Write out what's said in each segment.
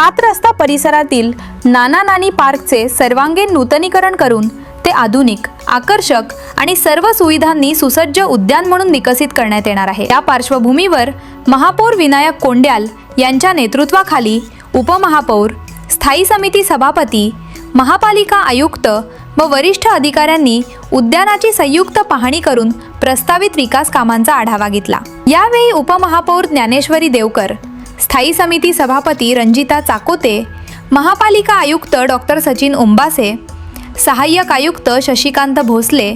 सात रस्ता परिसरातील नाना नानी पार्कचे सर्वांगीण नूतनीकरण करून ते आधुनिक, आकर्षक आणि सर्व सुविधांनी सुसज्ज उद्यान म्हणून विकसित करण्यात येणार आहे। या पार्श्वभूमीवर महापौर विनायक कोंड्याल यांच्या नेतृत्वाखाली उपमहापौर, स्थायी समिती सभापती, महापालिका आयुक्त व वरिष्ठ अधिकाऱ्यांनी उद्यानाची संयुक्त पाहणी करून प्रस्तावित विकास कामांचा आढावा घेतला। यावेळी उपमहापौर ज्ञानेश्वरी देवकर, स्थायी समिती सभापती रंजिता चाकोते, महापालिका आयुक्त डॉक्टर सचिन उंबासे, सहाय्यक आयुक्त शशिकांत भोसले,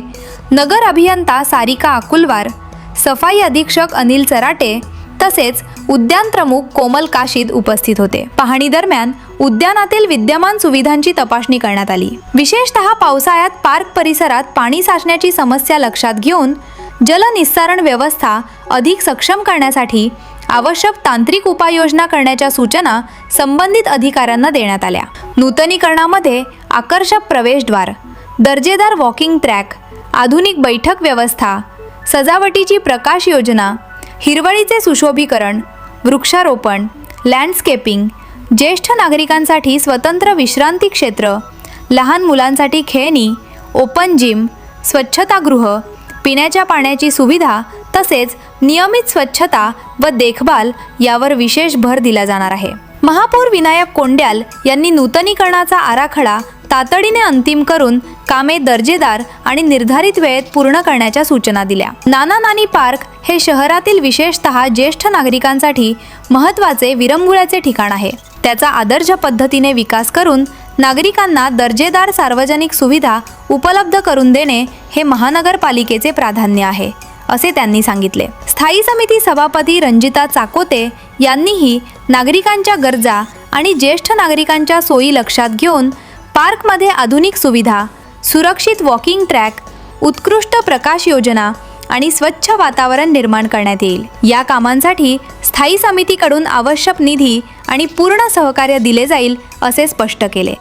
नगर अभियंता सारिका अकुलवार, सफाई अधीक्षक अनिल चराटे तसेच उद्यान प्रमुख कोमल काशीद उपस्थित होते। पाहणी दरम्यान उद्यानातील विद्यमान सुविधांची तपासणी करण्यात आली। विशेषतः पावसाळ्यात पार्क परिसरात पाणी साचण्याची समस्या लक्षात घेऊन जलनिस्सारण व्यवस्था अधिक सक्षम करण्यासाठी आवश्यक तांत्रिक उपाययोजना करण्याच्या सूचना संबंधित अधिकाऱ्यांना देण्यात आल्या। नूतनीकरणामध्ये आकर्षक प्रवेशद्वार, दर्जेदार वॉकिंग ट्रॅक, आधुनिक बैठक व्यवस्था, सजावटीची प्रकाश योजना, हिरवळीचे सुशोभीकरण, वृक्षारोपण, लँडस्केपिंग, ज्येष्ठ नागरिकांसाठी स्वतंत्र विश्रांती क्षेत्र, लहान मुलांसाठी खेळणी, ओपन जिम, स्वच्छतागृह, पिण्याच्या पाण्याची सुविधा तसेच नियमित स्वच्छता व देखभाल यावर विशेष भर दिला जाणार आहे। महापौर विनायक कोंड्याल यांनी नूतनीकरणाचा आराखडा तातडीने अंतिम करून कामे दर्जेदार आणि निर्धारित वेळेत पूर्ण करण्याच्या सूचना दिल्या। नाना नानी पार्क हे शहरातील विशेषतः ज्येष्ठ नागरिकांसाठी महत्त्वाचे विरंगुळ्याचे ठिकाण आहे। त्याचा आदर्श पद्धतीने विकास करून नागरिकांना दर्जेदार सार्वजनिक सुविधा उपलब्ध करून देणे हे महानगरपालिकेचे प्राधान्य आहे, असे त्यांनी सांगितले। स्थायी समिती सभापती रंजिता चाकोते यांनीही नागरिकांच्या गरजा आणि ज्येष्ठ नागरिकांच्या सोयी लक्षात घेऊन पार्कमध्ये आधुनिक सुविधा, सुरक्षित वॉकिंग ट्रॅक, उत्कृष्ट प्रकाश योजना आणि स्वच्छ वातावरण निर्माण करण्यात येईल। या कामांसाठी स्थायी समितीकडून आवश्यक निधी आणि पूर्ण सहकार्य दिले जाईल असे स्पष्ट केले।